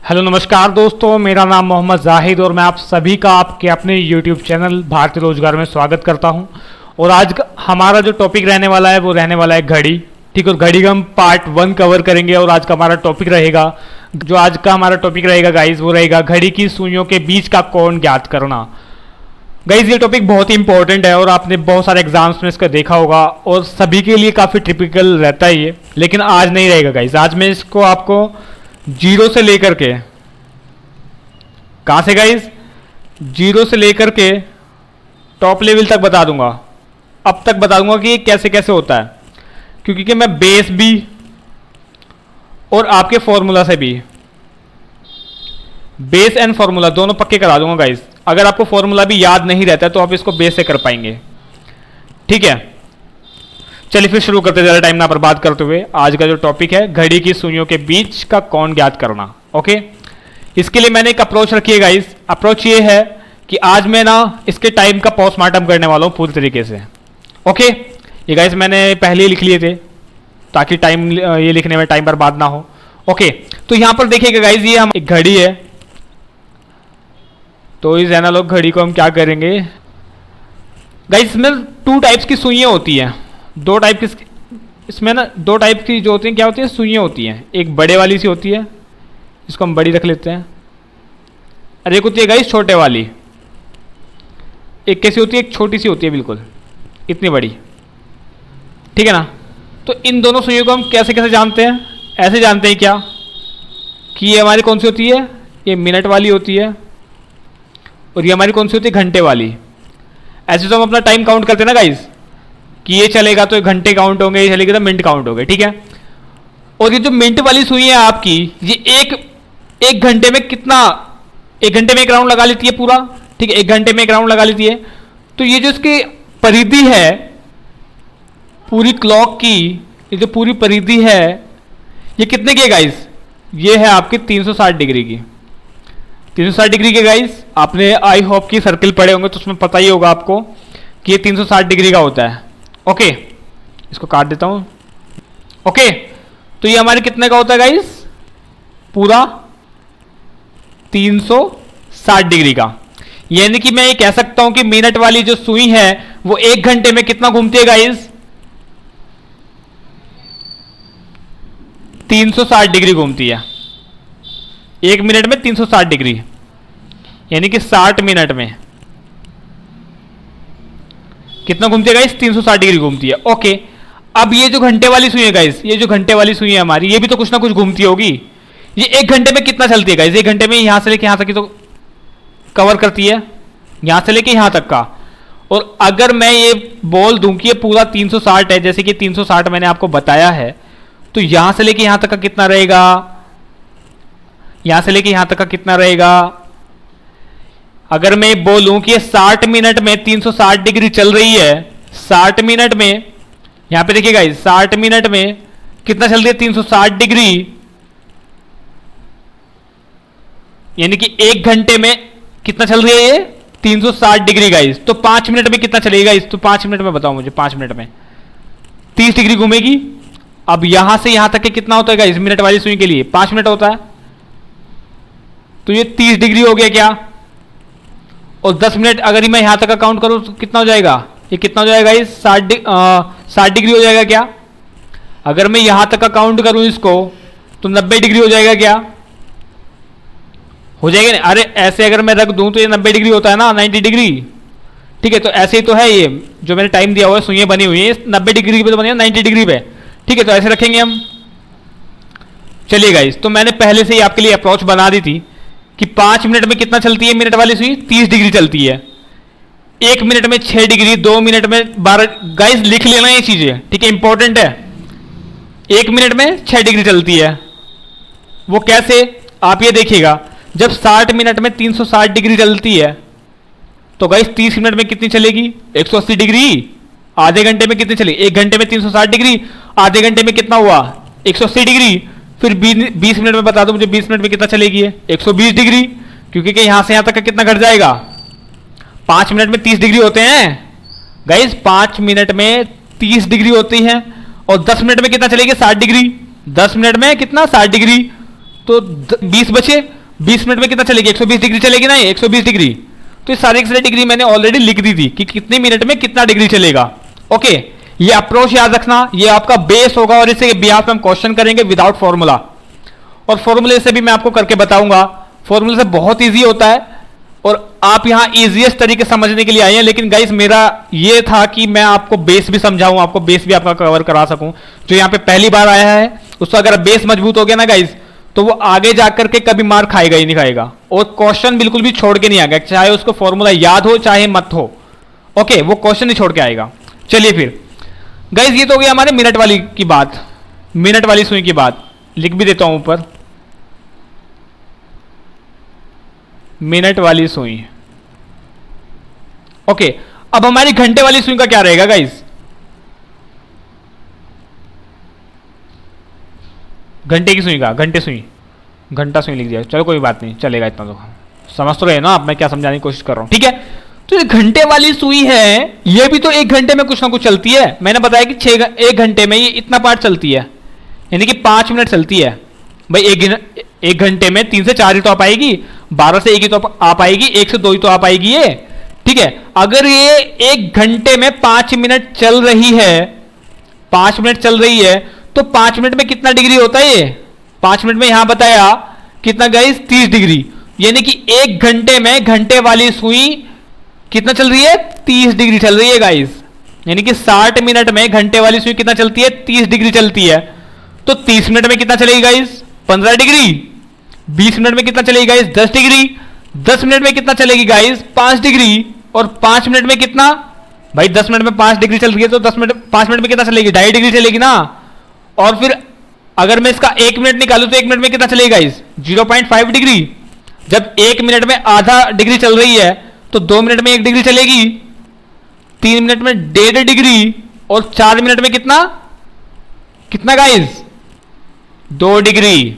Hello नमस्कार दोस्तों, मेरा नाम मोहम्मद जाहिद और मैं आप सभी का आपके अपने यूट्यूब चैनल भारतीय रोजगार में स्वागत करता हूं। और आज हमारा जो टॉपिक रहने वाला है वो रहने वाला है घड़ी। ठीक है, घड़ी का हम पार्ट 1 कवर करेंगे और आज का हमारा टॉपिक रहेगा, जो आज का हमारा टॉपिक रहेगा गाइज, वो रहेगा घड़ी की सुइयों के बीच का कोण ज्ञात करना। गाइज ये टॉपिक बहुत ही इंपॉर्टेंट है और आपने बहुत सारे एग्जाम्स में इसका देखा होगा और सभी के लिए काफ़ी टिपिकल रहता है ये, लेकिन आज नहीं रहेगा गाइज। आज मैं इसको आपको जीरो से लेकर के, कहां से गाइज, जीरो से लेकर के टॉप लेवल तक बता दूंगा। अब तक बता दूंगा कि ये कैसे कैसे होता है, क्योंकि कि मैं बेस भी और आपके फॉर्मूला से भी, बेस एंड फॉर्मूला दोनों पक्के करा दूंगा गाइज। अगर आपको फॉर्मूला भी याद नहीं रहता है तो आप इसको बेस से कर पाएंगे। ठीक है, चलिए फिर शुरू करते, ज़्यादा टाइम ना बर्बाद करते हुए। आज का जो टॉपिक है घड़ी की सुइयों के बीच का कोण ज्ञात करना। ओके, इसके लिए मैंने एक अप्रोच रखी है गाइस। अप्रोच ये है कि आज मैं ना इसके टाइम का पोस्टमार्टम करने वाला हूँ पूरी तरीके से। ओके, ये गाइस मैंने पहले ही लिख लिए थे ताकि टाइम ये लिखने में टाइम बर्बाद ना हो। ओके, तो यहां पर देखिएगा गाइस, ये हम एक घड़ी है, तो इस एनालॉग घड़ी को हम क्या करेंगे गाइस, इसमें 2 टाइप्स की सुइयां होती हैं। 2 टाइप की, इसमें ना 2 टाइप की जो होती हैं, क्या होती है, सुइयां होती हैं। एक बड़े वाली सी होती है, इसको हम बड़ी रख लेते हैं, और एक होती है गाइस छोटे वाली। एक कैसी होती है, एक छोटी सी होती है, बिल्कुल इतनी बड़ी। ठीक है ना, तो इन दोनों सुइयों को हम कैसे कैसे जानते हैं, ऐसे जानते हैं क्या कि ये हमारी कौन सी होती है, ये मिनट वाली होती है, और ये हमारी कौन सी होती है, घंटे वाली। ऐसे तो हम अपना टाइम काउंट करते हैं ना गाइस, कि ये चलेगा तो घंटे काउंट होंगे, ये चलेगा तो मिनट काउंट होंगे। ठीक है, और ये जो मिनट वाली सुई है आपकी, ये एक घंटे में कितना, 1 घंटे में 1 राउंड लगा लेती है पूरा। ठीक है, 1 घंटे में 1 राउंड लगा लेती है। तो ये जो इसकी परिधि है पूरी क्लॉक की, ये जो पूरी परिधि है, ये कितने की है गाइस, ये है आपकी 360 डिग्री की। 360 डिग्री के गाइस, आपने आई होप की सर्किल पढ़े होंगे तो उसमें पता ही होगा आपको कि ये 360 डिग्री का होता है। ओके, इसको काट देता हूं। ओके, तो ये हमारे कितने का होता है गाइस, पूरा 360 डिग्री का। यानी कि मैं ये कह सकता हूं कि मिनट वाली जो सुई है वो 1 घंटे में कितना घूमती है गाइस, 360 डिग्री घूमती है। 1 मिनट में 360 डिग्री, यानी कि 60 मिनट में कितना घूमती है गाइस, 360 डिग्री घूमती है। ओके, अब ये जो घंटे वाली सुई है गाइस, ये जो घंटे वाली सुई है हमारी, ये भी तो कुछ ना कुछ घूमती होगी। ये 1 घंटे में कितना चलती है गाइस, 1 घंटे में यहां से लेके यहां तक की तो कवर करती है, यहां से लेके यहां तक का। और अगर मैं ये बोल दूं कि ये पूरा 360 है, जैसे कि 360 मैंने आपको बताया है, तो यहां से लेके यहां तक का कितना रहेगा, यहां से लेके यहां तक का कितना रहेगा। अगर मैं बोलूं कि ये 60 मिनट में 360 डिग्री चल रही है, 60 मिनट में, यहां पे देखिएगा 60 मिनट में कितना चल रही है, 360 डिग्री, यानी कि 1 घंटे में कितना चल रही है ये, 360 डिग्री गाइस। तो 5 मिनट में कितना चलेगा इस, तो 5 मिनट में बताओ मुझे, 5 मिनट में 30 डिग्री घूमेगी। अब यहां से यहां तक के कितना होता है गाइस, मिनट वाली सुई के लिए 5 मिनट होता है, तो ये 30 डिग्री हो गया क्या। और 10 मिनट अगर मैं यहां तक का काउंट करूं तो कितना हो जाएगा, ये कितना हो जाएगा गाइस, 60 डिग्री हो जाएगा क्या। अगर मैं यहां तक का काउंट करूं इसको तो 90 डिग्री हो जाएगा क्या, हो जाएगा नहीं। अरे ऐसे अगर मैं रख दूं तो ये 90 डिग्री होता है ना, 90 डिग्री। ठीक है, तो ऐसे ही तो है, ये जो मैंने टाइम दिया हुआ है, सुइयां बनी हुई है 90 डिग्री पे तो बनी है, 90 डिग्री पे। ठीक है, तो ऐसे रखेंगे हम। चलिए गाइस, तो मैंने पहले से ही आपके लिए अप्रोच बना दी थी कि 5 मिनट में कितना चलती है मिनट वाली सुई, 30 डिग्री चलती है। 1 मिनट में 6 डिग्री, 2 मिनट में 12। गाइस लिख लेना ये चीजें, ठीक है, इंपॉर्टेंट है। 1 मिनट में 6 डिग्री चलती है, वो कैसे, आप ये देखिएगा, जब 60 मिनट में 360 डिग्री चलती है तो गाइस 30 मिनट में कितनी चलेगी, 180 डिग्री। आधे घंटे में कितनी चलेगी, 1 घंटे में 360 डिग्री, आधे घंटे में कितना हुआ, 180 डिग्री। फिर 20 मिनट में बता दो मुझे, 20 मिनट में कितना चलेगी, 120 डिग्री, क्योंकि यहां से यहां तक का कितना घट जाएगा, 5 मिनट में 30 डिग्री होते हैं गाइस, 5 मिनट में 30 डिग्री होती है। और 10 मिनट में कितना चलेगी, 60 डिग्री। 10 मिनट में कितना, 60 डिग्री। तो 20 बचे, 20 मिनट में कितना चलेगी, 120 डिग्री चलेगी ना, 120 डिग्री। तो ये सारी की सारी डिग्री मैंने ऑलरेडी लिख दी थी कि कितने मिनट में कितना डिग्री चलेगा। ओके, ये अप्रोच याद रखना, ये आपका बेस होगा और इससे बिहाफ पे हम क्वेश्चन करेंगे विदाउट फॉर्मूला, और फॉर्मूले से भी मैं आपको करके बताऊंगा। फॉर्मूले से बहुत ईजी होता है और आप यहां इजीएस्ट तरीके समझने के लिए आए हैं, लेकिन गाइस मेरा ये था कि मैं आपको बेस भी समझाऊं, आपको बेस भी आपका कवर करा सकूं। जो यहां पे पहली बार आया है उसका अगर बेस मजबूत हो गया ना गाइस, तो वो आगे जाकर के कभी मार खाएगा ही नहीं खाएगा, और क्वेश्चन बिल्कुल भी छोड़ के नहीं आएगा, चाहे उसको फॉर्मूला याद हो चाहे मत हो। ओके, वो क्वेश्चन नहीं छोड़ के आएगा। चलिए फिर गाइस, ये तो हो गया हमारे मिनट वाली की बात, मिनट वाली सुई की बात। लिख भी देता हूं ऊपर, मिनट वाली सुई। ओके, अब हमारी घंटे वाली सुई का क्या रहेगा गाइस? घंटे की सुई का, घंटे सुई, घंटा सुई लिख दिया, चलो कोई बात नहीं, चलेगा, इतना तो समझ तो रहे ना आप मैं क्या समझाने की कोशिश कर रहा हूं। ठीक है, तो ये घंटे वाली सुई है, ये भी तो 1 घंटे में कुछ ना कुछ चलती है। मैंने बताया कि 1 घंटे में ये इतना पार्ट चलती है, यानी कि 5 मिनट चलती है भाई। 1 घंटे में 3 से 4 ही तो आ पाएगी, 12 से 1 ही तो आ पाएगी, 1 से 2 ही तो आ पाएगी ये। ठीक है, अगर ये 1 घंटे में 5 मिनट चल रही है, 5 मिनट चल रही है, तो 5 मिनट में कितना डिग्री होता है ये? 5 मिनट में यहां बताया कितना गाइस, 30 डिग्री, यानी कि 1 घंटे में घंटे वाली सुई कितना चल रही है, 30 डिग्री चल रही है गाइस। यानी कि 60 मिनट में घंटे वाली सुई कितना चलती है, 30 डिग्री चलती है। तो 30 मिनट में कितना चलेगी गाइस, 15 डिग्री। 20 मिनट में कितना चलेगी गाइस, 10 डिग्री। 10 मिनट में कितना चलेगी गाइस, 5 डिग्री। और 5 मिनट में कितना भाई, 10 मिनट में 5 डिग्री चल रही है, तो 5 मिनट में कितना चलेगी, 2.5 डिग्री चलेगी ना। और फिर अगर मैं इसका 1 मिनट निकालू तो 1 मिनट में कितना चलेगी गाइस, 0.5 डिग्री। जब 1 मिनट में आधा डिग्री चल रही है, तो 2 मिनट में 1 डिग्री चलेगी, 3 मिनट में 1.5 डिग्री, और 4 मिनट में कितना कितना गाइस, 2 डिग्री।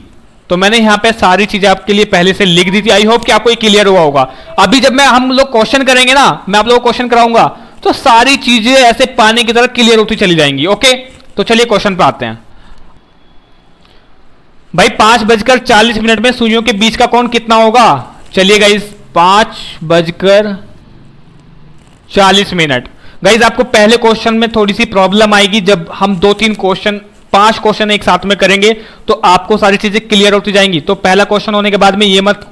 तो मैंने यहां पे सारी चीजें आपके लिए पहले से लिख दी थी। आई होप कि आपको ये क्लियर हुआ होगा। अभी जब हम लोग क्वेश्चन करेंगे ना, मैं आप लोगों को क्वेश्चन कराऊंगा, तो सारी चीजें ऐसे पानी की तरह क्लियर होती चली जाएंगी। ओके, तो चलिए क्वेश्चन पे आते हैं भाई। 5:40 में सुइयों के बीच का कोण कितना होगा? चलिए गाइस, 5:40। गाइस, आपको पहले क्वेश्चन में थोड़ी सी प्रॉब्लम आएगी, जब हम 2-3 क्वेश्चन 5 क्वेश्चन एक साथ में करेंगे तो आपको सारी चीजें क्लियर होती जाएंगी। तो पहला क्वेश्चन होने के बाद में ये मत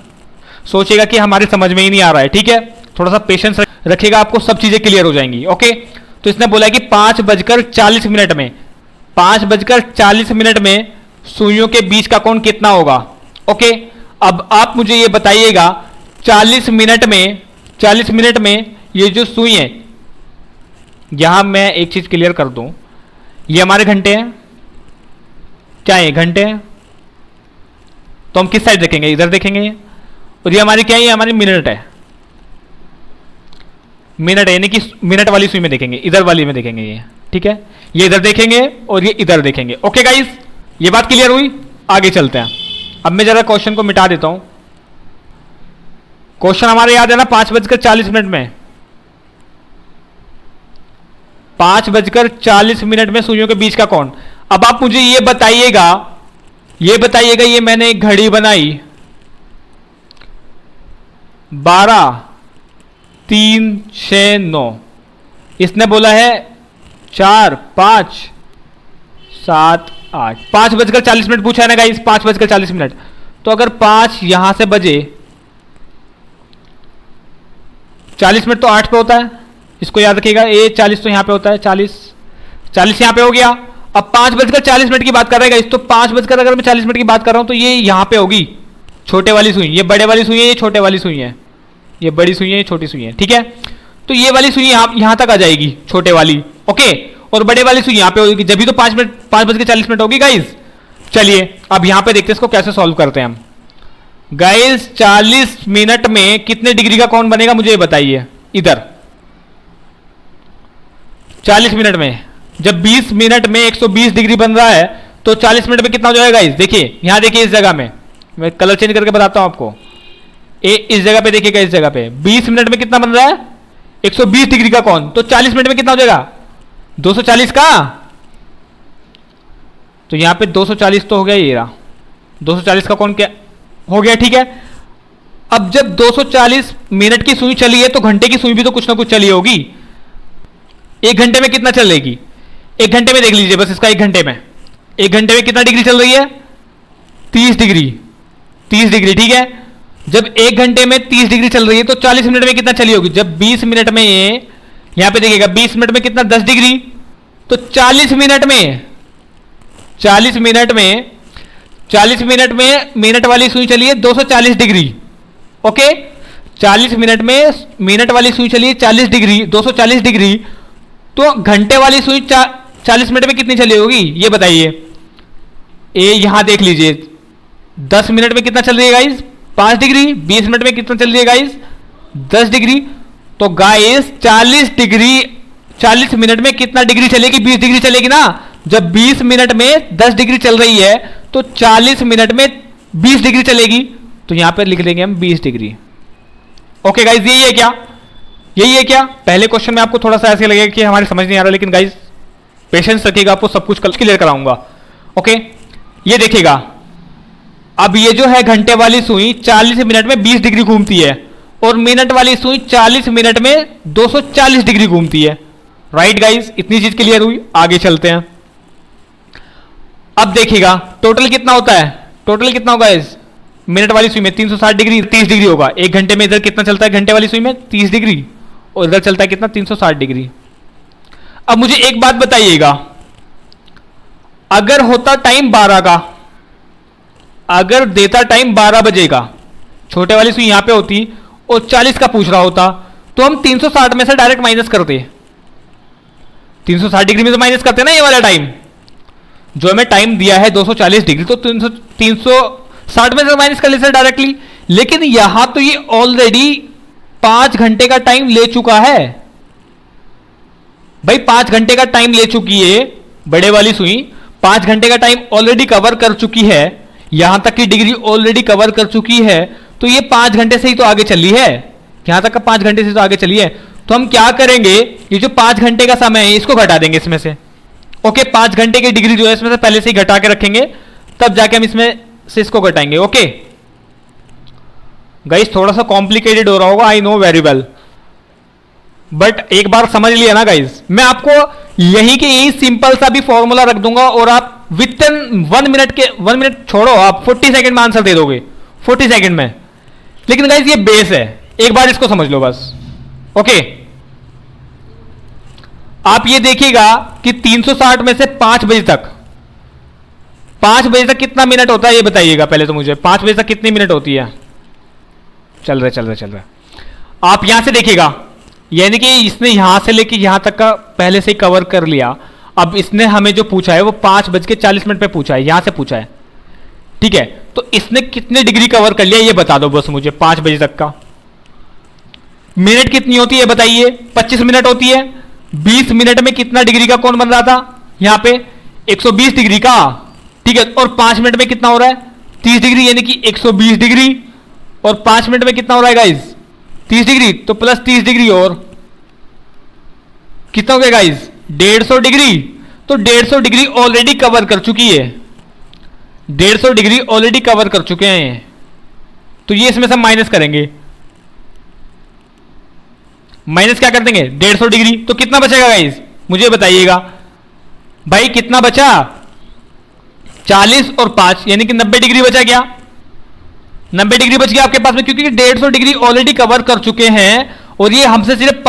सोचेगा कि हमारी समझ में ही नहीं आ रहा है। ठीक है, थोड़ा सा पेशेंस रखिएगा, आपको सब चीजें क्लियर हो जाएंगी। ओके, तो इसने बोला कि 5:40 में 5:40 में सुइयों के बीच का कोण कितना होगा। ओके, अब आप मुझे ये बताइएगा, 40 मिनट में ये जो सुई है, यहां मैं एक चीज क्लियर कर दूं, ये हमारे घंटे हैं, क्या है, घंटे हैं। तो हम किस साइड देखेंगे, इधर देखेंगे। और ये हमारी क्या है, ये हमारी मिनट है, मिनट है, यानी कि मिनट वाली सुई में देखेंगे, इधर वाली में देखेंगे ये। ठीक है, ये इधर देखेंगे और ये इधर देखेंगे। ओके गाइस, ये बात क्लियर हुई, आगे चलते हैं। अब मैं जरा क्वेश्चन को मिटा देता हूं। क्वेश्चन हमारे याद है ना, 5:40 में 5:40 में सुइयों के बीच का कोण। अब आप मुझे ये बताइएगा, ये मैंने एक घड़ी बनाई, 12, 3, 6, 9। इसने बोला है 4, 5, 7, 8। 5:40 पूछा है ना गाइस, 5:40। तो अगर 5 यहां से बजे, 40 मिनट तो 8 पे होता है, इसको याद रखिएगा। ये 40 तो यहां पे होता है, 40 यहां पे हो गया। अब 5:40 की बात कर रहे हैं, तो 5:40 की बात कर रहा हूं, तो ये यहां पे होगी छोटे वाली सुई। ये बड़े वाली सुई है, ये छोटे वाली सुई है, ये बड़ी सुई है, ये छोटी सुई है। ठीक है, तो ये वाली सुई यहां तक आ जाएगी, छोटे वाली। ओके, और बड़े वाली सुई यहां पे होगी, जब भी तो 5:40 होगी गाइस। चलिए अब यहां पे देखते हैं इसको कैसे सॉल्व करते हैं हम। गाइस, 40 मिनट में कितने डिग्री का कोण बनेगा, मुझे बताइए। इधर 40 मिनट में, जब 20 मिनट में 120 डिग्री बन रहा है, तो 40 मिनट में कितना हो जाएगा गाइस? देखिए यहां, देखिए इस जगह में, मैं कलर चेंज करके बताता हूं आपको। इस जगह पे देखिएगा, इस जगह पे 20 मिनट में कितना बन रहा है, 120 डिग्री का कोण। तो 40 मिनट में कितना हो जाएगा, 240 का। तो यहां पे 240 तो हो गया, ये रहा 240 का कोण क्या हो गया, ठीक है। अब जब 240 मिनट की सुई चली है तो घंटे की सुई भी तो कुछ ना कुछ चली होगी। एक घंटे में कितना चलेगी, एक घंटे में देख लीजिए बस इसका, एक घंटे में, एक घंटे में कितना डिग्री चल रही है, 30 डिग्री, 30 डिग्री, ठीक है। जब एक घंटे में 30 डिग्री चल रही है तो 40 मिनट में कितना चली होगी, जब 20 मिनट में, यहां पे देखिएगा 20 मिनट में कितना 10 डिग्री, तो 40 मिनट में, 40 मिनट में, 40 मिनट में मिनट वाली सुई चली है 240 डिग्री, ओके। 40 मिनट में मिनट वाली सुई चली है 40 डिग्री, 240 डिग्री, तो घंटे वाली सुई 40 मिनट में कितनी चली होगी ये बताइए। ए यहां देख लीजिए 10 मिनट में कितना चल रही है गाइस, 5 डिग्री, 20 मिनट में कितना चल रही है गाइस, 10 डिग्री। तो गाइस 40 डिग्री, 40 मिनट में कितना डिग्री चलेगी, 20 डिग्री चलेगी ना। जब 20 मिनट में 10 डिग्री चल रही है तो 40 मिनट में 20 डिग्री चलेगी, तो यहां पर लिख देंगे हम 20 डिग्री। ओके गाइस, यही है क्या, यही है क्या। पहले क्वेश्चन में आपको थोड़ा सा ऐसे लगेगा कि हमारी समझ नहीं आ रहा, लेकिन गाइस पेशेंस रखिएगा, आपको सब कुछ कल क्लियर कराऊंगा। ओके, ये देखिएगा, अब ये जो है घंटे वाली सुई 40 मिनट में 20 डिग्री घूमती है और मिनट वाली सुई 40 मिनट में 240 डिग्री घूमती है। राइट गाइस, इतनी चीज क्लियर हुई, आगे चलते हैं। अब देखिएगा टोटल कितना होता है, टोटल कितना होगा इस मिनट वाली सुई में 360 डिग्री, 30 डिग्री होगा। एक घंटे में इधर कितना चलता है घंटे वाली सुई में 30 डिग्री, और इधर चलता है कितना 360 डिग्री। अब मुझे एक बात बताइएगा, अगर होता टाइम 12 का, अगर देता टाइम 12 बजे का, छोटे वाली सुई यहां पे होती और 40 का पूछ रहा होता, तो हम 360 में से डायरेक्ट माइनस करते। 360 डिग्री में तो माइनस करते ना ये वाला टाइम, जो हमें टाइम दिया है 240 डिग्री, तो 360 में से माइनस कर लेते डायरेक्टली। लेकिन यहां तो ये ऑलरेडी 5 घंटे का टाइम ले चुका है भाई, 5 घंटे का टाइम ले चुकी है बड़े वाली सुई, 5 घंटे का टाइम ऑलरेडी कवर कर चुकी है, यहां तक की डिग्री ऑलरेडी कवर कर चुकी है। तो ये 5 घंटे से ही तो आगे चली है, यहां तक का 5 घंटे से तो आगे चली है। तो हम क्या करेंगे, ये जो 5 घंटे का समय है इसको घटा देंगे इसमें से। ओके, 5 घंटे की डिग्री जो है इसमें से पहले से ही घटा के रखेंगे, तब जाके हम इसमें से इसको घटाएंगे। ओके गाइस, थोड़ा सा कॉम्प्लिकेटेड हो रहा होगा, I know very well, but एक बार समझ लिया ना गाइस। मैं आपको यही के यही सिंपल सा भी फॉर्मूला रख दूंगा और आप विद इन 1 मिनट के, 1 मिनट छोड़ो, आप 40 सेकंड में आंसर दे दोगे, 40 सेकंड में। लेकिन गाइस ये बेस है, एक बार इसको समझ लो बस। ओके, आप ये देखिएगा कि 360 में से 5 बजे तक, 5 बजे तक कितना मिनट होता है ये बताइएगा पहले तो मुझे। 5 बजे तक कितनी मिनट होती है, चल रहा है। आप यहां से देखिएगा, यानी कि इसने यहां से लेके यहां तक का पहले से ही कवर कर लिया। अब इसने हमें जो पूछा है वो 5:40 पे पूछा है, यहां से पूछा है, ठीक है। तो इसने कितने डिग्री कवर कर लिया ये बता दो बस मुझे, 5 बजे तक का। मिनट कितनी होती है बताइए, 25 मिनट होती है। 20 मिनट में कितना डिग्री का कोण बन रहा था यहां पे, 120 डिग्री का, ठीक है। और 5 मिनट में कितना हो रहा है, 30 डिग्री, यानी कि 120 डिग्री। और 5 मिनट में कितना हो रहा है गाइज, 30 डिग्री, तो प्लस 30 डिग्री और कितना हो गया गाइज, 150 डिग्री। तो 150 डिग्री ऑलरेडी कवर कर चुकी है, 150 डिग्री ऑलरेडी कवर कर चुके हैं। तो ये इसमें से माइनस करेंगे, माइनस क्या कर देंगे 150 डिग्री, तो कितना बचेगा गाइज मुझे बताइएगा भाई, कितना बचा, 40 और 5 यानी कि 90 डिग्री बचा क्या, 90 डिग्री बच गया आपके पास में, क्योंकि 150 डिग्री ऑलरेडी कवर कर चुके हैं और ये हमसे सिर्फ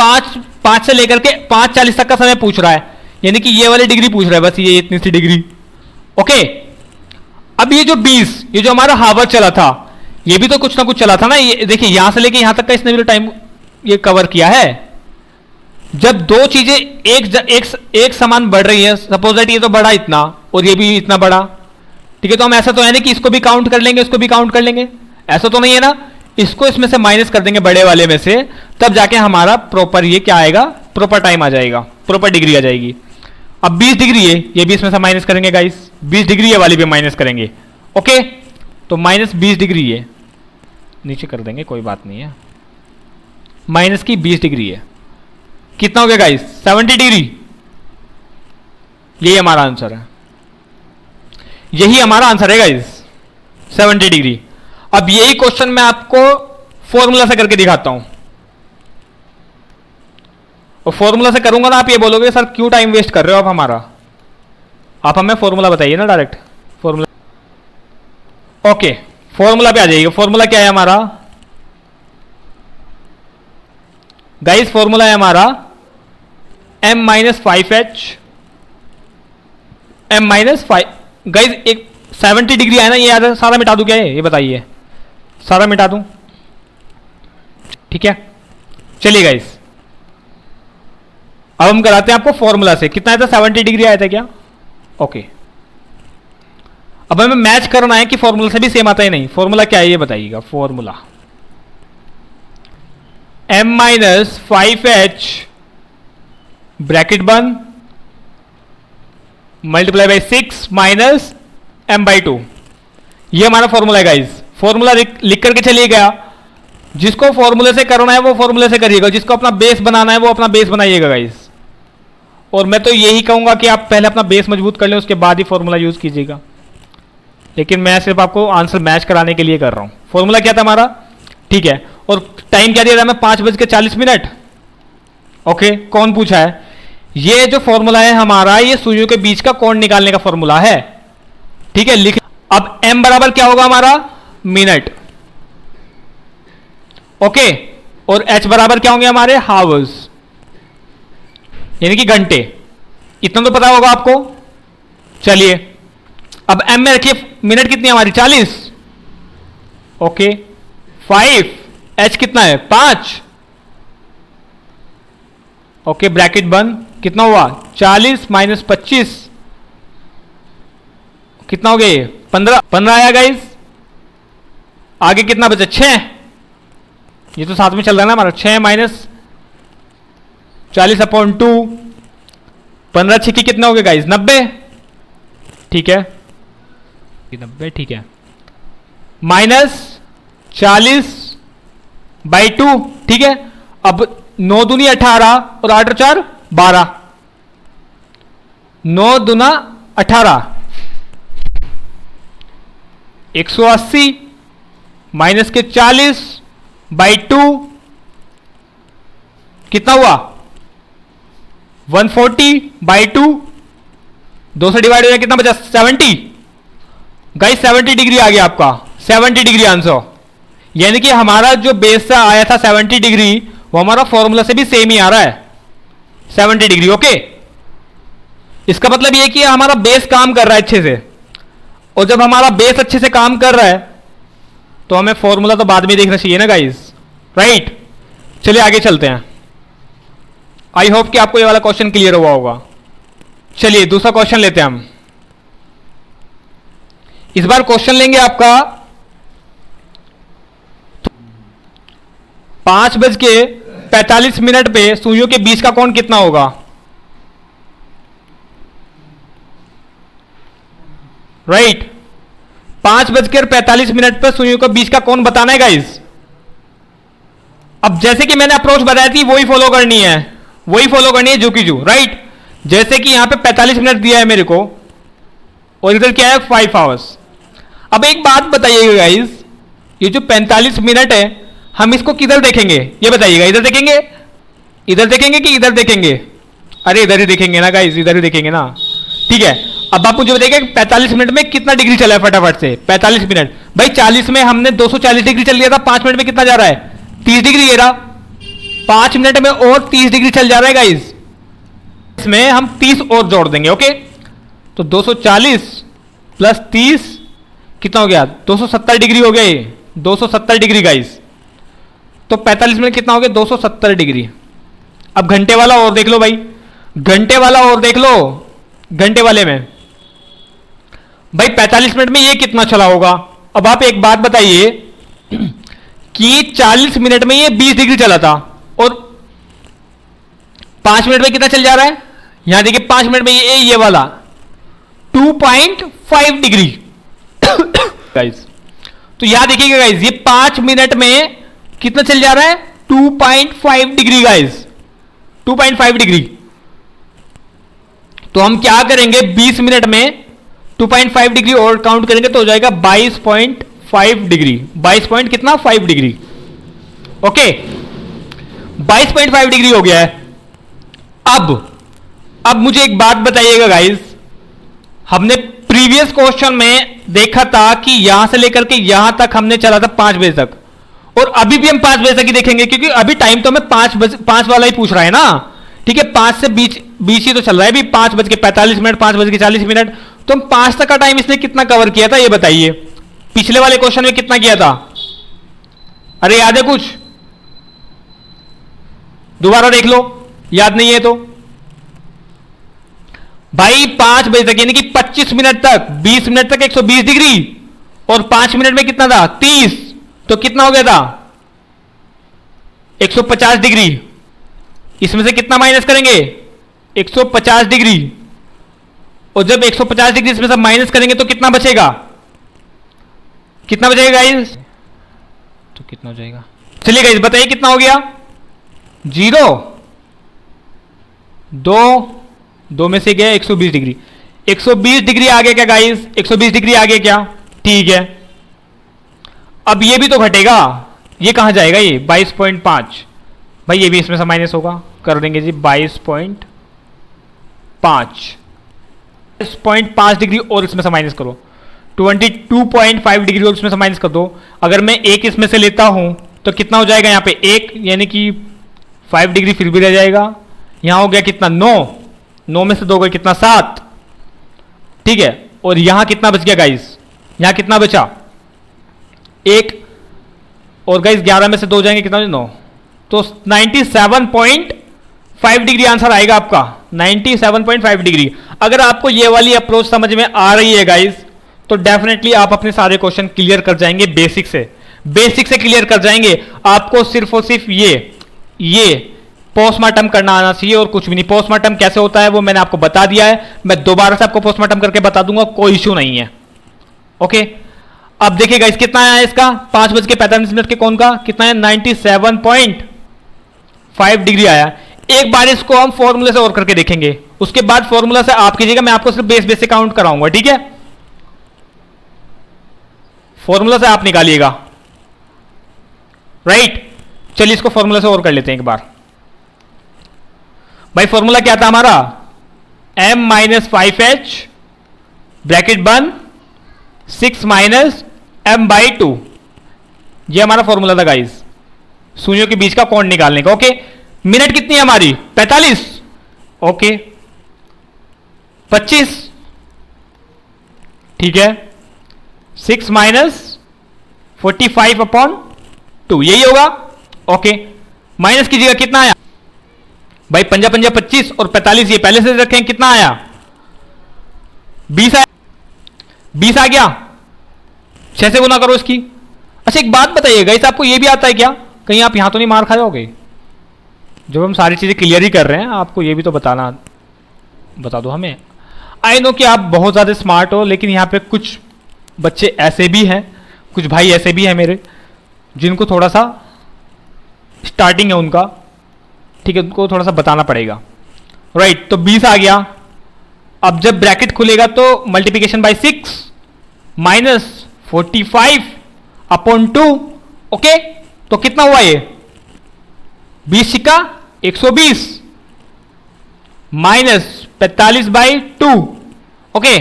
5 से लेकर के 5:40 तक का समय पूछ रहा है, यानी कि ये वाली डिग्री पूछ रहा है बस, ये इतनी सी डिग्री। ओके, अब ये जो 20, ये जो हमारा हावर चला था, ये भी तो कुछ ना कुछ चला था ना। ये देखिए यहां से लेके यहां तक का इसने भी तो टाइम ये कवर किया है। जब दो चीजें एक समान बढ़ रही है, सपोज दैट ये तो बढ़ा इतना और ये भी इतना बढ़ा, ठीक है। तो हम ऐसा तो है नहीं कि इसको भी काउंट कर लेंगे उसको भी काउंट कर लेंगे, ऐसा तो नहीं है ना। इसको इसमें से माइनस कर देंगे बड़े वाले में से, तब जाके हमारा प्रॉपर ये क्या आएगा, प्रॉपर टाइम आ जाएगा, प्रॉपर डिग्री आ जाएगी। अब 20 डिग्री है, ये भी इसमें से माइनस करेंगे गाइस, 20 डिग्री ये वाली भी माइनस करेंगे। ओके, तो माइनस 20 डिग्री है, नीचे कर देंगे कोई बात नहीं है, माइनस की 20 डिग्री है, कितना हो गया गाइस 70 डिग्री। यही हमारा आंसर है, यही हमारा आंसर है गाइस, 70 डिग्री। अब यही क्वेश्चन मैं आपको फॉर्मूला से करके दिखाता हूं, और फॉर्मूला से करूंगा ना, आप ये बोलोगे सर क्यों टाइम वेस्ट कर रहे हो आप हमारा, आप हमें फॉर्मूला बताइए ना डायरेक्ट। फॉर्मूला, ओके फॉर्मूला पे आ जाइए। फॉर्मूला क्या है हमारा गाइस? फॉर्मूला है हमारा m-5h, m-5 गाइस। एक 70 डिग्री है ना, ये यार सारा मिटा दूं क्या ये बताइए, सारा मिटा दूं? ठीक है चलिए गाइस, अब हम कराते हैं आपको फॉर्मूला से। कितना आया था? 70 डिग्री आया था क्या? ओके, अब हमें मैच करना है कि फॉर्मूला से भी सेम आता है नहीं। फॉर्मूला क्या है ये बताइएगा। फॉर्मूला m-5h ब्रैकेट बंद मल्टीप्लाई बाई 6 माइनस m/2, ये हमारा फॉर्मूला है गाइस। फॉर्मूला लिख करके चलिएगा। जिसको फॉर्मूले से करना है वो फॉर्मूले से करिएगा, जिसको अपना बेस बनाना है वो अपना बेस बनाइएगा गाइस। और मैं तो यही कहूंगा कि आप पहले अपना बेस मजबूत कर लें, उसके बाद ही फॉर्मूला यूज कीजिएगा। लेकिन मैं सिर्फ आपको आंसर मैच कराने के लिए कर रहा हूं। फॉर्मूला क्या था हमारा? ठीक है, और टाइम क्या दिया था? मैं 5:40। ओके, कौन पूछा है? ये जो फॉर्मूला है हमारा, ये सुइयों के बीच का कोण निकालने का फॉर्मूला है। ठीक है, लिख। अब m बराबर क्या होगा हमारा? मिनट। ओके, और h बराबर क्या होंगे हमारे? हावर्स, यानी कि घंटे। इतना तो पता होगा आपको। चलिए अब m में रखिए मिनट कितनी है हमारी? 40। ओके 5, h कितना है? 5। ओके ब्रैकेट बंद, कितना हुआ? 40 माइनस 25 कितना हो गया? ये 15 आया गाइस। आगे कितना बचा? 6। ये तो साथ में चल रहा है ना हमारा। 6 माइनस 40/2, 15 6 कितना हो गया गाइस? 90। ठीक है 90, ठीक है। माइनस 40/2, ठीक है। अब 9 दूनी 18 और 8 और 4 12, 9 दूना 18, 180 माइनस के 40/2 कितना हुआ? 140/2, 2 से डिवाइड हो गया, कितना बचा? 70। गाइस 70 डिग्री आ गया आपका, 70 डिग्री आंसर। यानी कि हमारा जो बेस से आया था 70 डिग्री, वो हमारा फॉर्मूला से भी सेम ही आ रहा है 70 डिग्री। ओके, इसका मतलब ये कि हमारा बेस काम कर रहा है अच्छे से, और जब हमारा बेस अच्छे से काम कर रहा है तो हमें फॉर्मूला तो बाद में देखना चाहिए ना गाइस, राइट। चलिए आगे चलते हैं। आई होप कि आपको ये वाला क्वेश्चन क्लियर हुआ होगा। चलिए दूसरा क्वेश्चन लेते हैं हम। इस बार क्वेश्चन लेंगे आपका 5:45 पे सुइयों के बीच का कोण कितना होगा? राइट, 5:45 पे सुइयों के बीच का कोण बताना है गाइस। अब जैसे कि मैंने अप्रोच बताई थी वही फॉलो करनी है, वही फॉलो करनी है जो की जो, राइट। जैसे कि यहां पे 45 मिनट दिया है मेरे को, और इधर क्या है? 5 आवर्स। अब एक बात बताइएगा गाइस, ये जो 45 मिनट है हम इसको किधर देखेंगे ये बताइएगा? इधर देखेंगे, इधर देखेंगे कि इधर देखेंगे? अरे इधर ही देखेंगे ना गाइस, इधर ही देखेंगे ना। ठीक है, अब आप मुझे बताइए 45 मिनट में कितना डिग्री चला है फटाफट से? 45 मिनट भाई, 40 में हमने 240 डिग्री चल लिया था, 5 मिनट में कितना जा रहा है? 30 डिग्री। ये रहा 5 मिनट में और 30 डिग्री चल जा रहा है गाइस। इसमें हम 30 और जोड़ देंगे। ओके, तो 240 प्लस 30 कितना हो गया? 270 डिग्री हो गया ये, 270 डिग्री गाइस। तो 45 मिनट कितना हो गया? 270 डिग्री। अब घंटे वाला और देख लो भाई, घंटे वाला और देख लो। घंटे वाले में भाई 45 मिनट में ये कितना चला होगा? अब आप एक बात बताइए कि 40 मिनट में ये 20 डिग्री चला था, और 5 मिनट में कितना चल जा रहा है? यहां देखिए 5 मिनट में ये वाला 2.5 डिग्री गाइस। तो यहां देखिएगा गाइस, ये 5 मिनट में कितना चल जा रहा है? 2.5 डिग्री गाइस, 2.5 डिग्री। तो हम क्या करेंगे? 20 मिनट में 2.5 डिग्री और काउंट करेंगे तो हो जाएगा 22.5 डिग्री। 22 पॉइंट कितना 5 डिग्री। ओके 22.5 डिग्री हो गया है। अब मुझे एक बात बताइएगा गाइस, हमने प्रीवियस क्वेश्चन में देखा था कि यहां से लेकर के यहां तक हमने चला था 5 बजे तक, और अभी भी हम 5 बजे तक ही देखेंगे क्योंकि अभी टाइम तो हमें 5 वाला ही पूछ रहा है ना। ठीक है 5 से बीच ही तो चल रहा है अभी, 5:45, 5:40, तो हम 5 तक का टाइम इसने कितना कवर किया था ये बताइए। पिछले वाले क्वेश्चन में कितना किया था? अरे याद है कुछ? दोबारा देख लो, याद नहीं है तो भाई 5 बजे तक यानी कि 25 मिनट तक, 20 मिनट तक 120 डिग्री, और 5 मिनट में कितना था 30, तो कितना हो गया था 150 डिग्री। इसमें से कितना माइनस करेंगे 150 डिग्री, और जब 150 डिग्री इसमें से माइनस करेंगे तो कितना बचेगा, कितना बचेगा गाइस? तो कितना हो जाएगा, चलिए गाइस बताइए कितना हो गया? 0, 2 में से गया 120 डिग्री। 120 डिग्री आ गया क्या गाइस? 120 डिग्री आ गया क्या? ठीक है, अब ये भी तो घटेगा, ये कहां जाएगा ये 22.5, भाई ये भी इसमें से माइनस होगा, कर देंगे जी 22.5। 22.5 डिग्री और इसमें से माइनस करो, 22.5 डिग्री और इसमें से माइनस कर दो। अगर मैं एक इसमें से लेता हूं तो कितना हो जाएगा यहाँ पे 1, यानी कि 5 डिग्री फिर भी रह जाएगा। यहां हो गया कितना 9 में से 2 गए कितना 7, ठीक है, और यहां कितना बच गया गाइस? यहां कितना बचा 1, और गाइस 11 में से 2 जाएंगे कितना 9, तो 97.5 डिग्री आंसर आएगा आपका, 97.5 डिग्री। अगर आपको ये वाली अप्रोच समझ में आ रही है गाइस तो डेफिनेटली आप अपने सारे क्वेश्चन क्लियर कर जाएंगे, बेसिक से क्लियर कर जाएंगे। आपको सिर्फ और सिर्फ ये पोस्टमार्टम करना आना चाहिए और कुछ भी नहीं। पोस्टमार्टम कैसे होता है वो मैंने आपको बता दिया है, मैं दोबारा से आपको पोस्टमार्टम करके बता दूंगा, कोई इश्यू नहीं है। ओके अब देखिए गाइस कितना आया इसका, 5:45 के कौन का कितना है 97.5 डिग्री आया। एक बार इसको हम फॉर्मूले से और करके देखेंगे, उसके बाद फॉर्मूला से आप कीजिएगा, मैं आपको सिर्फ बेस से काउंट कराऊंगा, ठीक है। फॉर्मूला से आप निकालिएगा, राइट। चलिए इसको फॉर्मूला से और कर लेते हैं एक बार। भाई फॉर्मूला क्या था हमारा, m-5h ब्रैकेट बंद 6 - m/2, ये हमारा फॉर्मूला था गाइस, सुइयों के बीच का कोण निकालने का। ओके मिनट कितनी है हमारी 45, ओके 25, ठीक है, 6 - 45/2 यही होगा। ओके माइनस कीजिएगा कितना आया भाई, 55 25 और 45 ये पहले से रखें, कितना आया 20 आया, 20 आ गया, 6 से गुना करो इसकी। अच्छा एक बात बताइएगा, इस आपको ये भी आता है क्या, कहीं आप यहां तो नहीं मार खा जाओगे? जब हम सारी चीजें क्लियर ही कर रहे हैं आपको ये भी तो बता दो हमें। आई नो कि आप बहुत ज्यादा स्मार्ट हो, लेकिन यहां पे कुछ बच्चे ऐसे भी हैं, कुछ भाई ऐसे भी हैं मेरे जिनको थोड़ा सा स्टार्टिंग है उनका, ठीक है, उनको थोड़ा सा बताना पड़ेगा, राइट। तो 20 आ गया। अब जब ब्रैकेट खुलेगा तो मल्टीप्लिकेशन बाय 6 -45/2, ओके तो कितना हुआ ये 20 सिक्का 120 -45/2, ओके।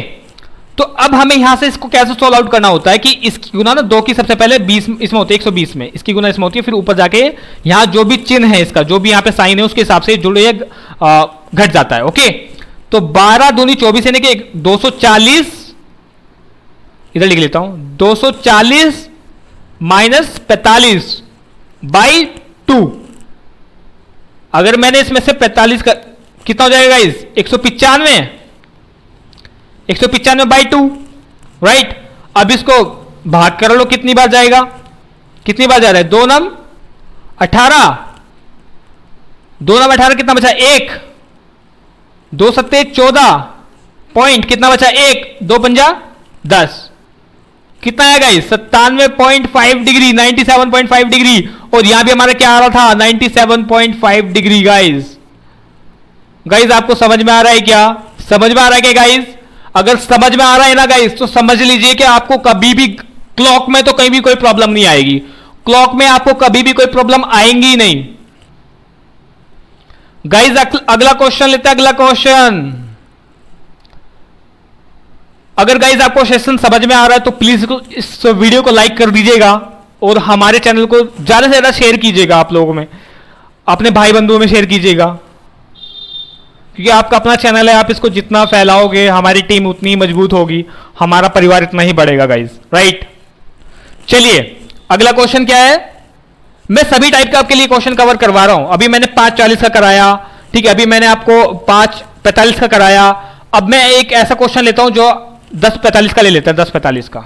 तो अब हमें यहां से इसको कैसे सॉल्व आउट करना होता है कि इसकी गुना ना 2 की सबसे पहले 20 इसमें होती है, 120 में इसकी गुना इसमें होती है, फिर ऊपर जाके यहां जो भी चिन्ह है इसका, जो भी यहां पे साइन है उसके हिसाब से जुड़े घट जाता है। ओके तो 12 दूनी 24 यानी कि 240, इधर लिख लेता हूं 240 -45/2। अगर मैंने इसमें से 45 का कितना हो जाएगा इस 195/2, राइट। अब इसको भाग कर लो, कितनी बार जाएगा, कितनी बार जा रहा है 2 नम 18, 2 नम 18 कितना बचा 1, 2 सत्ते 14 पॉइंट कितना बचा 1, 2 पंजा 10, कितना आएगा 97.5 डिग्री, 97.5 डिग्री। और यहां भी हमारा क्या आ रहा था 97.5 डिग्री। गाइस आपको समझ में आ रहा है क्या, समझ में आ रहा है क्या गाइस? अगर समझ में आ रहा है ना गाइस, तो समझ लीजिए कि आपको कभी भी क्लॉक में तो कहीं भी कोई प्रॉब्लम नहीं आएगी। क्लॉक में आपको कभी भी कोई प्रॉब्लम आएंगी ही नहीं। गाइस अगला क्वेश्चन लेते हैं, अगला क्वेश्चन। अगर गाइस आपको सेशन समझ में आ रहा है तो प्लीज इस वीडियो को लाइक कर दीजिएगा और हमारे चैनल को ज्यादा से ज्यादा शेयर कीजिएगा। आप लोगों में, अपने भाई बंधुओं में शेयर कीजिएगा, क्योंकि आपका अपना चैनल है। आप इसको जितना फैलाओगे हमारी टीम उतनी ही मजबूत होगी, हमारा परिवार इतना ही बढ़ेगा गाइस, राइट। चलिए अगला क्वेश्चन क्या है। मैं सभी टाइप का आपके लिए क्वेश्चन कवर करवा रहा हूं। अभी मैंने 5:40 का कराया, ठीक है, अभी मैंने आपको 5:45 का कराया। अब मैं एक ऐसा क्वेश्चन लेता हूं जो 10:45 का ले लेता है, 10:45 का।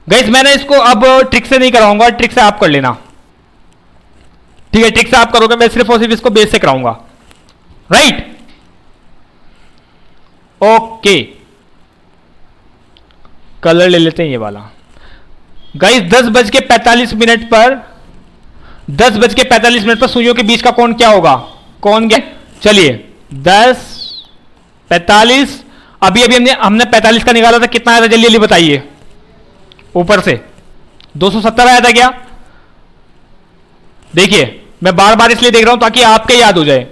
गाइस मैंने इसको अब ट्रिक से नहीं कराऊंगा, ट्रिक से आप कर लेना, ठीक है। ट्रिक से आप करोगे, मैं सिर्फ और सिर्फ इसको बेस से कराऊंगा, राइट। ओके, कलर ले लेते हैं ये वाला। गाइस 10:45 पर 10:45 पर सुइयों के बीच का कोण क्या होगा? कोण क्या? चलिए 10:45, अभी हमने 45 का निकाला था, कितना आया था जल्दी जल्दी बताइए। ऊपर से 270 आया था क्या? देखिए मैं बार बार इसलिए देख रहा हूं ताकि आपके याद हो जाए।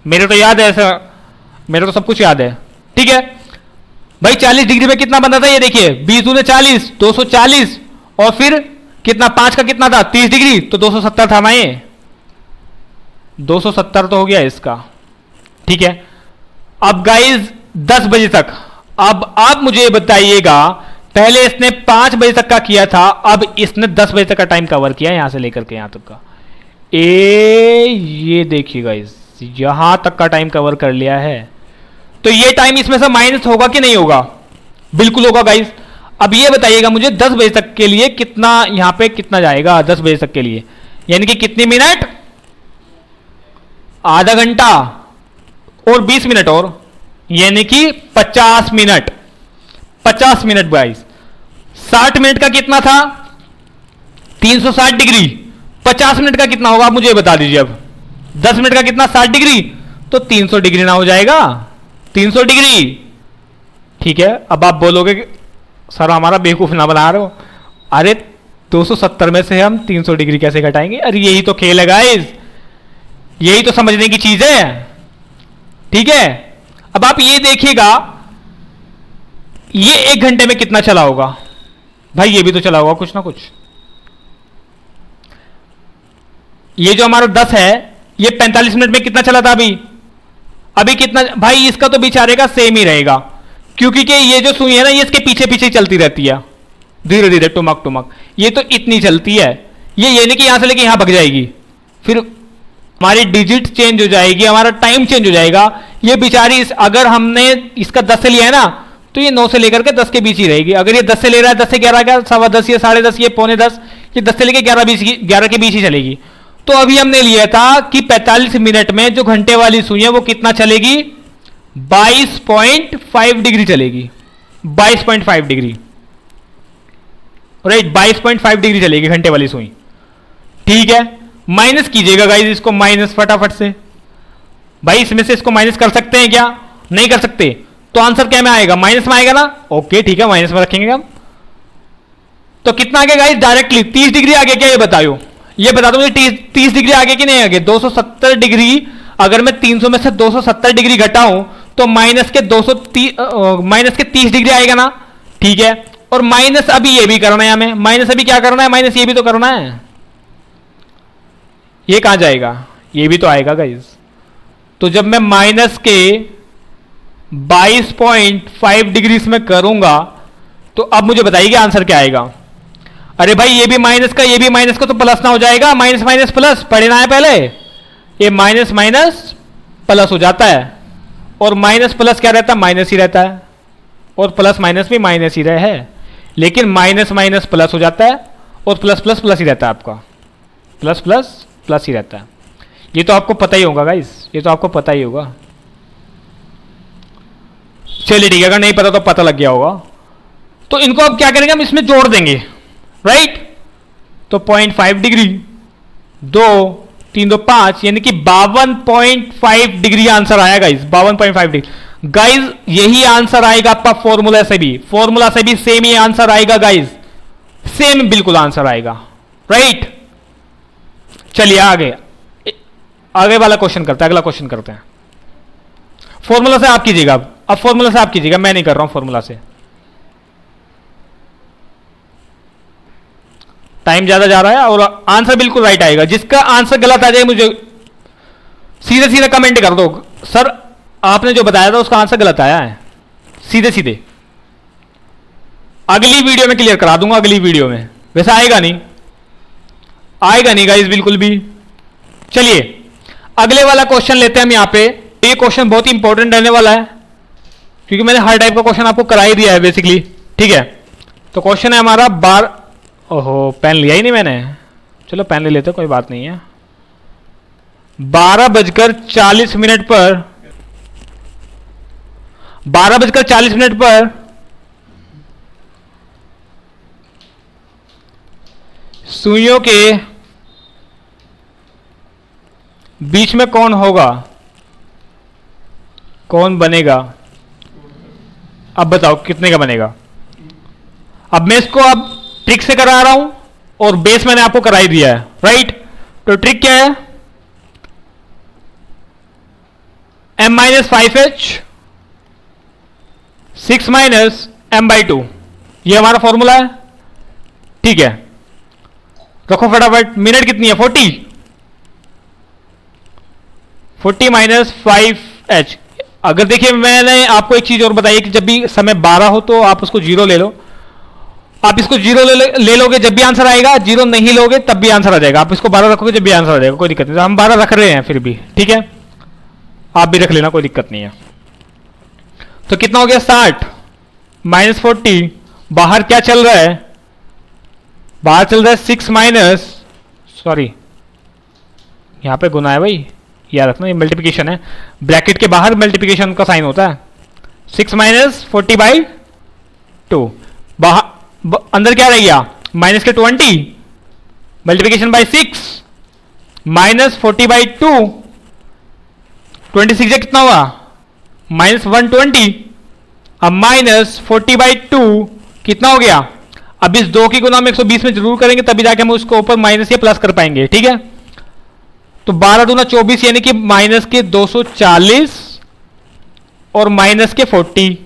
मेरे तो याद है, ऐसा मेरे तो सब कुछ याद है, ठीक है भाई। 40 डिग्री में कितना बनता था ये देखिए, 20 दूने 40, 240, और फिर कितना 5 का कितना था 30 डिग्री, तो 270 था ना ये, 270 तो हो गया इसका, ठीक है। अब गाइज 10 बजे तक, अब आप मुझे बताइएगा, पहले इसने 5 बजे तक का किया था, अब इसने 10 बजे तक का टाइम कवर किया, यहां से लेकर के यहां तक का। ये देखिए गाइज यहां तक का टाइम कवर कर लिया है, तो ये टाइम इसमें से माइनस होगा कि नहीं होगा? बिल्कुल होगा गाइज। अब ये बताइएगा मुझे 10 बजे तक के लिए कितना, यहां पे कितना जाएगा 10 बजे तक के लिए, यानी कि कितने मिनट? आधा घंटा और 20 मिनट और, यानी कि 50 मिनट। 50 minute guys. 60 मिनट का कितना था? 360 डिग्री। 50 मिनट का कितना होगा आप मुझे बता दीजिए। अब 10 मिनट का कितना? 60 डिग्री, तो 300 डिग्री ना हो जाएगा? 300 डिग्री, ठीक है। अब आप बोलोगे कि सर हमारा बेवकूफ ना बना रहे हो। अरे 270 में से हम 300 डिग्री कैसे घटाएंगे? अरे यही तो खेल है गाइस, यही तो समझने की चीज है, ठीक है। अब आप ये देखिएगा, ये 1 घंटे में कितना चला होगा भाई? ये भी तो चला होगा कुछ ना कुछ। ये जो हमारा 10 है, ये 45 मिनट में कितना चला था अभी कितना भाई? इसका तो बेचारे का सेम ही रहेगा, क्योंकि कि ये जो सुई है ना, ये इसके पीछे पीछे चलती रहती है, धीरे धीरे टुमक टुमक। ये तो इतनी चलती है, ये नहीं कि यहां से लेके यहां भाग जाएगी, फिर हमारी डिजिट चेंज हो जाएगी, हमारा टाइम चेंज हो जाएगा। ये बेचारी अगर हमने इसका 10 से लिया है ना, तो ये 9 से लेकर के 10 के बीच ही रहेगी। अगर ये 10 से ले रहा है, 10 से 11 का 10:15, ये 10:30, ये 11:45, ये 10 से लेकर 11 के बीच ही चलेगी। तो अभी हमने लिया था कि 45 मिनट में जो घंटे वाली सुई है वो कितना चलेगी? 22.5 डिग्री चलेगी। 22.5 डिग्री, राइट, 22.5 डिग्री चलेगी घंटे वाली सुई, ठीक है। माइनस कीजिएगा गाइस इसको, माइनस फटाफट से। भाई इसमें से इसको माइनस कर सकते हैं क्या? नहीं कर सकते, तो आंसर क्या में आएगा? माइनस में आएगा ना। ओके ठीक है, माइनस में रखेंगे हम। तो कितना आ गया गाइस? डायरेक्टली 30 डिग्री आ गया क्या? ये बताओ, ये बता दो मुझे, 30 डिग्री आ गया कि नहीं आ गया? 270 डिग्री, अगर मैं 300 में से 270 डिग्री घटाऊं तो माइनस के 30 डिग्री आएगा ना, ठीक है। और माइनस अभी ये भी करना है हमें, माइनस अभी क्या करना है? माइनस ये भी तो करना है। ये कहां जाएगा? ये भी तो आएगा गाइस। तो जब मैं माइनस के 22.5 डिग्री इसमें करूंगा, तो अब मुझे बताइए आंसर क्या आएगा? अरे भाई ये भी माइनस का, ये भी माइनस का, तो प्लस ना हो जाएगा? माइनस माइनस प्लस पढ़े ना है पहले, ये माइनस माइनस प्लस हो जाता है, और माइनस प्लस क्या रहता है? माइनस ही रहता है, और प्लस माइनस भी माइनस ही रहे है, लेकिन माइनस माइनस प्लस हो जाता है, और प्लस प्लस प्लस ही रहता है आपका, प्लस प्लस प्लस ही रहता है। ये तो आपको पता ही होगा गाइस, ये तो आपको पता ही होगा। चलिए ठीक है, अगर नहीं पता तो पता लग गया होगा। तो इनको अब क्या करेंगे? हम इसमें जोड़ देंगे, राइट। तो 0.5 डिग्री, 2 3 2 5, यानी कि 52.5 डिग्री आंसर आया गाइस, 52.5 डिग्री। गाइज यही आंसर आएगा आपका फॉर्मूला से भी, फॉर्मूला से भी सेम ही आंसर आएगा गाइज, सेम बिल्कुल आंसर आएगा, राइट। चलिए आगे, आगे वाला क्वेश्चन करते हैं, अगला क्वेश्चन करते हैं। फॉर्मूला से आप कीजिएगा, अब फॉर्मूला से आप कीजिएगा, मैं नहीं कर रहा हूं फॉर्मूला से, टाइम ज्यादा जा रहा है और आंसर बिल्कुल राइट आएगा। जिसका आंसर गलत आ जाए मुझे सीधे सीधे कमेंट कर दो, सर आपने जो बताया था उसका आंसर गलत आया है, सीधे सीधे। अगली वीडियो में क्लियर करा दूंगा, अगली वीडियो में। वैसे आएगा नहीं, आएगा नहीं गाइस बिल्कुल भी। चलिए अगले वाला क्वेश्चन लेते हैं हम यहां पे। ये क्वेश्चन बहुत ही इंपॉर्टेंट रहने वाला है क्योंकि मैंने हर टाइप का क्वेश्चन आपको करा ही दिया है बेसिकली, ठीक है। तो क्वेश्चन है हमारा ओहो पेन लिया ही नहीं मैंने, चलो पेन ले लेते, कोई बात नहीं है। 12:40 पर 12:40 पर सुइयों के बीच में कौन होगा, कौन बनेगा? अब बताओ कितने का बनेगा। अब मैं इसको अब ट्रिक से करा रहा हूं और बेस मैंने आपको करा ही दिया है, राइट। तो ट्रिक क्या है, m-5h 6 - m/2, ये हमारा फॉर्मूला है, ठीक है। रखो फटाफट, मिनट कितनी है 40 -5h। अगर देखिए मैंने आपको एक चीज और बताई कि जब भी समय 12 हो तो आप उसको 0 ले लो, आप इसको 0 ले लोगे जब भी आंसर आएगा, 0 नहीं लोगे तब भी आंसर आ जाएगा। आप इसको 12 रखोगे जब भी आंसर आ जाएगा, कोई दिक्कत नहीं। हम 12 रख रहे हैं फिर भी, ठीक है, आप भी रख लेना, कोई दिक्कत नहीं है। तो कितना हो गया 60 -40, बाहर क्या चल रहा है, बाहर चल रहा है 6 सॉरी यहां पे गुना है भाई, याद रखना ये मल्टीप्लिकेशन है, ब्रैकेट के बाहर मल्टीप्लिकेशन का साइन होता है। 6 - 40/2, बाहर अंदर क्या रह गया माइनस के 20 मल्टीप्लिकेशन बाय 6 -40/2, 26 से कितना हुआ -120, अब -40/2 कितना हो गया। अब इस 2 की गुना में 120 में जरूर करेंगे तभी जाके हम उसको ऊपर माइनस या प्लस कर पाएंगे, ठीक है। तो 12 दूना 24 यानी कि माइनस के 240 और माइनस के 40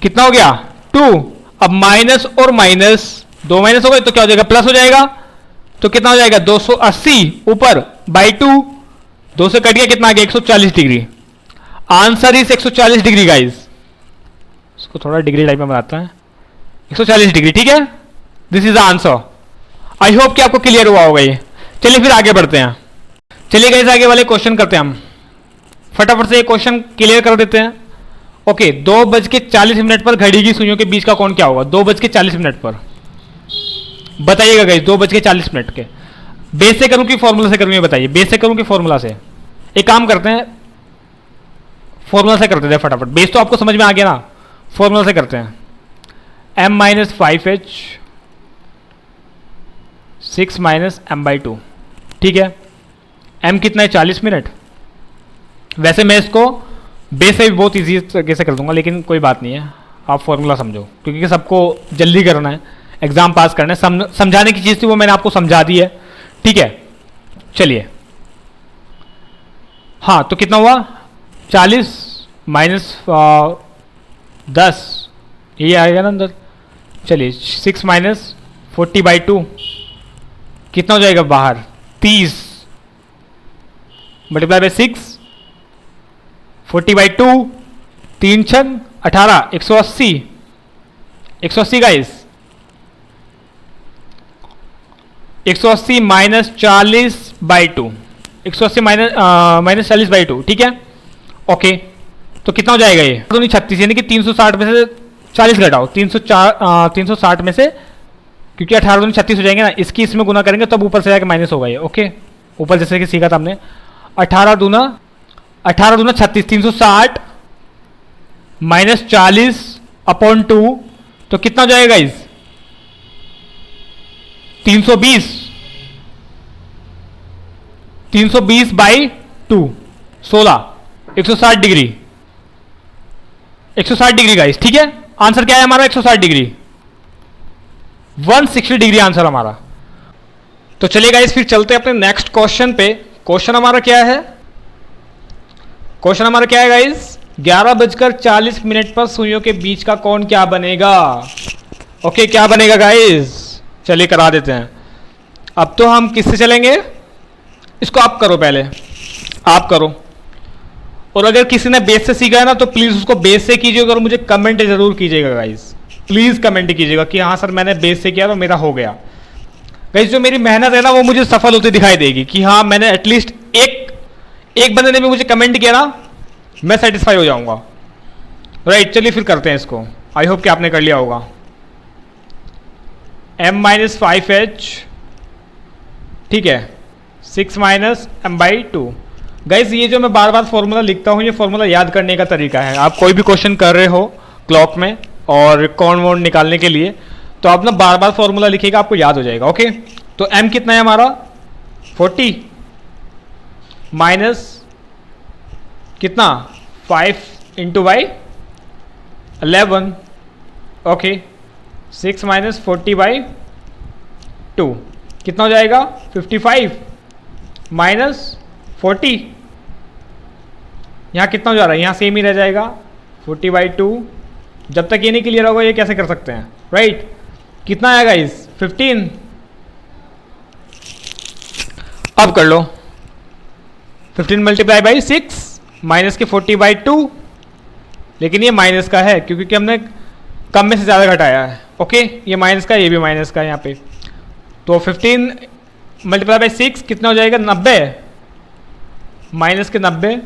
कितना हो गया 2। अब माइनस और माइनस 2 माइनस हो गए तो क्या हो जाएगा प्लस हो जाएगा, तो कितना हो जाएगा 280 ऊपर बाई 2, 2 से कट गया कितना आ गया 140 degree. Answer is 140 degree guys, इसको थोड़ा डिग्री टाइप में बनाता है, 140 डिग्री, ठीक है। This is the answer. I hope कि आपको क्लियर हुआ होगा ये। चलिए फिर आगे बढ़ते हैं, चलिए गाइस आगे वाले क्वेश्चन करते हैं हम, फटाफट से ये क्वेश्चन क्लियर कर देते हैं। ओके 2:40 पर घड़ी की सुइयों के बीच का कोण क्या होगा। 2:40 पर बताइएगा गाइस, 2:40 के बेस से करूं कि फॉर्मूला से करूं, ये बताइए। बेस से करूं कि फॉर्मूला से। एक काम करते हैं फॉर्मूला से करते हैं फटाफट, बेस तो आपको समझ में आ गया ना, फॉर्मूला से करते हैं। m-5h 6 - m/2, ठीक है। m कितना है 40 मिनट। वैसे मैं इसको बेस से भी बहुत इजी तरीके से कर दूंगा, लेकिन कोई बात नहीं है, आप फॉर्मूला समझो क्योंकि सबको जल्दी करना है, एग्जाम पास करना है। समझाने की चीज़ थी वो मैंने आपको समझा दी है, ठीक है। चलिए हाँ तो कितना हुआ 40 - 10, ये आएगा ना अंदर। चलिए 6 - 40/2 कितना हो जाएगा बाहर 30 मल्टीप्लाई बाय 6 40/2, 3 छग 18, 180, 180 गाइस, 180 - 40/2, 180 - 40/2, ठीक है। ओके तो कितना हो जाएगा ये 36 यानी कि 360 में से 40 घटाओ, 360 में से, क्योंकि 18 दूनी 36 हो जाएंगे ना, इसकी इसमें गुना करेंगे तब ऊपर से जाके माइनस होगा ये। ओके ऊपर जैसे कि सीखा था हमने, 18 दूना 36, 360 - 40/2 तो कितना हो जाएगा इस 320, 320/2 16, 160 डिग्री, 160 डिग्री गाइस, ठीक है। आंसर क्या है हमारा? 160 डिग्री, 160 डिग्री आंसर हमारा। तो चलिए गाइस फिर चलते हैं अपने नेक्स्ट क्वेश्चन पे। क्वेश्चन हमारा क्या है? क्वेश्चन हमारा क्या है गाइस? 11:40 पर सुइयों के बीच का कोण क्या बनेगा? ओके, क्या बनेगा गाइस? चलिए करा देते हैं। अब तो हम किससे चलेंगे? इसको आप करो, पहले आप करो। और अगर किसी ने बेस से सीखा है ना तो प्लीज उसको बेस से कीजिएगा और मुझे कमेंट जरूर कीजिएगा गाइस। प्लीज कमेंट कीजिएगा कि हाँ सर मैंने बेस से किया तो मेरा हो गया। गाइस जो मेरी मेहनत है ना वो मुझे सफल होती दिखाई देगी कि हाँ मैंने एटलीस्ट एक बंदे ने भी मुझे कमेंट किया ना, मैं सेटिस्फाई हो जाऊंगा। राइट, चलिए फिर करते हैं इसको। आई होप कि आपने कर लिया होगा। m-5h, ठीक है, 6 - m/2। गाइज ये जो मैं बार बार फॉर्मूला लिखता हूँ ये फॉर्मूला याद करने का तरीका है। आप कोई भी क्वेश्चन कर रहे हो क्लॉक में और कोण वोण निकालने के लिए तो आप ना बार बार फॉर्मूला लिखिएगा, आपको याद हो जाएगा। ओके, तो m कितना है हमारा? 40 माइनस कितना? 5 × 11। ओके, 6 - 40/2 कितना हो जाएगा? 55 माइनस 40। यहाँ कितना हो जा रहा है? यहाँ सेम ही रह जाएगा 40/2। जब तक ये नहीं क्लियर होगा ये कैसे कर सकते हैं? राइट, कितना आएगा इस? 15। अब कर लो 15 × 6 माइनस के 40/2, लेकिन ये माइनस का है क्योंकि हमने कम में से ज़्यादा घटाया है। ओके, ये माइनस का, ये भी माइनस का है यहाँ पे। तो 15 × 6 कितना हो जाएगा? 90 माइनस के 90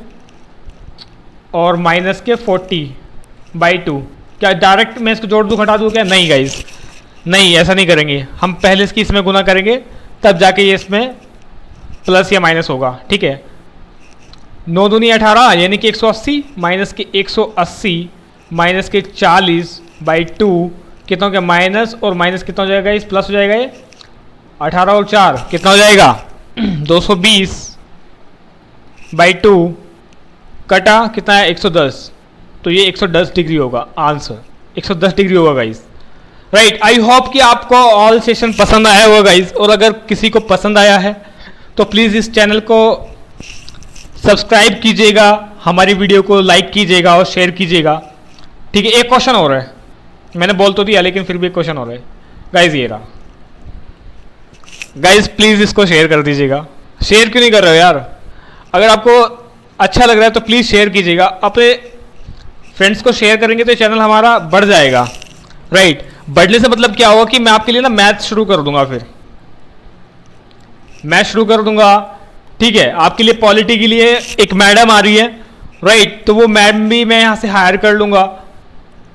और माइनस के 40/2। क्या डायरेक्ट मैं इसको जोड़ दूँ घटा दूँ क्या? नहीं गाइस, नहीं, ऐसा नहीं करेंगे। हम पहले इसकी इसमें गुना करेंगे तब जाके ये इसमें प्लस या माइनस होगा। ठीक है, 9 दूनी 18 यानी कि 180 माइनस के 180 माइनस के 40/2 कितना हो गया? माइनस और माइनस कितना हो जाएगा? इस प्लस हो जाएगा। ये 18 और 4 कितना हो जाएगा? 220/2 कटा कितना है? 110। तो ये 110 डिग्री होगा आंसर, 110 डिग्री होगा गाइस। राइट, आई होप कि आपको ऑल सेशन पसंद आया होगा गाइस। और अगर किसी को पसंद आया है तो प्लीज़ इस चैनल को सब्सक्राइब कीजिएगा, हमारी वीडियो को लाइक कीजिएगा और शेयर कीजिएगा। ठीक है, एक क्वेश्चन हो रहा है, मैंने बोल तो दिया लेकिन फिर भी एक क्वेश्चन हो रहा है गाइस। ये रहा गाइस, प्लीज़ इसको शेयर कर दीजिएगा। शेयर क्यों नहीं कर रहे हो यार? अगर आपको अच्छा लग रहा है तो प्लीज़ शेयर कीजिएगा। अपने फ्रेंड्स को शेयर करेंगे तो चैनल हमारा बढ़ जाएगा। राइट, बढ़ने से मतलब क्या होगा कि मैं आपके लिए ना मैथ शुरू कर दूंगा, फिर मैथ शुरू कर दूंगा। ठीक है, आपके लिए पॉलिटी के लिए एक मैडम आ रही है। राइट, तो वो मैडम भी मैं यहाँ से हायर कर लूँगा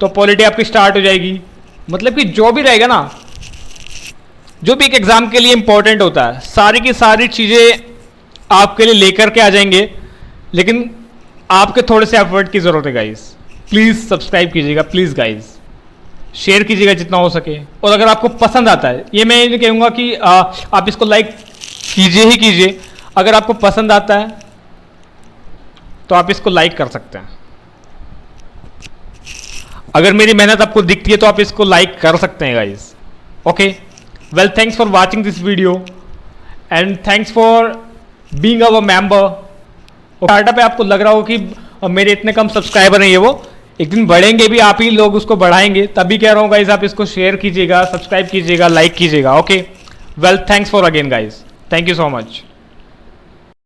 तो पॉलिटी आपकी स्टार्ट हो जाएगी। मतलब कि जो भी रहेगा ना, जो भी एक एग्जाम के लिए इंपॉर्टेंट होता है, सारी की सारी चीज़ें आपके लिए लेकर के आ जाएंगे। लेकिन आपके थोड़े से एफर्ट की ज़रूरत है गाइस। प्लीज़ सब्सक्राइब कीजिएगा, प्लीज़ गाइस, शेयर कीजिएगा जितना हो सके। और अगर आपको पसंद आता है, ये मैं नहीं कहूँगा कि आप इसको लाइक कीजिए ही कीजिए। अगर आपको पसंद आता है तो आप इसको लाइक कर सकते हैं। अगर मेरी मेहनत आपको दिखती है तो आप इसको लाइक कर सकते हैं guys. Okay, well, thanks for watching this video and thanks for being our member. Startup है, आपको लग रहा हो कि मेरे इतने कम सब्सक्राइबर हैं, ये वो एक दिन बढ़ेंगे भी, आप ही लोग उसको बढ़ाएंगे। तभी कह रहा हूँ गाइस, आप इसको शेयर कीजिएगा, सब्सक्राइब कीजिएगा, लाइक कीजिएगा। Okay, well, thanks for again guys, thank you so much.